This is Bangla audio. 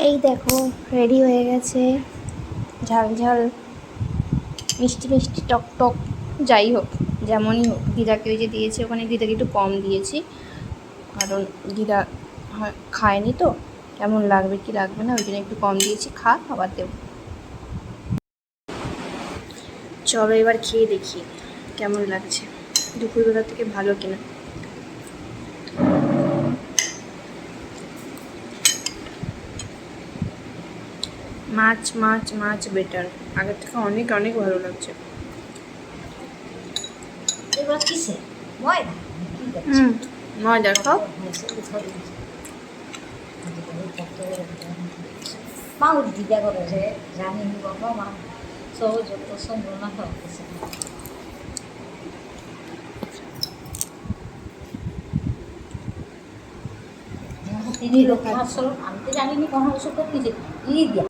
এই দেখো রেডি হয়ে গেছে, ঝাল ঝাল মিষ্টি মিষ্টি টক টক, যাই হোক যেমনই হোক। দিদাকে ওই যে দিয়েছি, ওখানে দিদাকে একটু কম দিয়েছি, কারণ দিদা খায়নি তো, কেমন লাগবে কি লাগবে না, ওই জন্য একটু কম দিয়েছি। খা, আবার দেবো। চলো এবার খেয়ে দেখি কেমন লাগছে, দুপুরবেলা থেকে ভালো কিনা। মাছ মাছ মাছ বেটার, আগের থেকে অনেক অনেক ভালো লাগছে। এবার কিসে ময়দা? ময়দা খাও। পাউরুটি দিদা করেছে, জানি বাবা মা সহজ পছন্দ না খাওয়াতেছে। তিনি আসল আমি তো জানিনি কোনো ওষুধ করতেছে ই দিয়া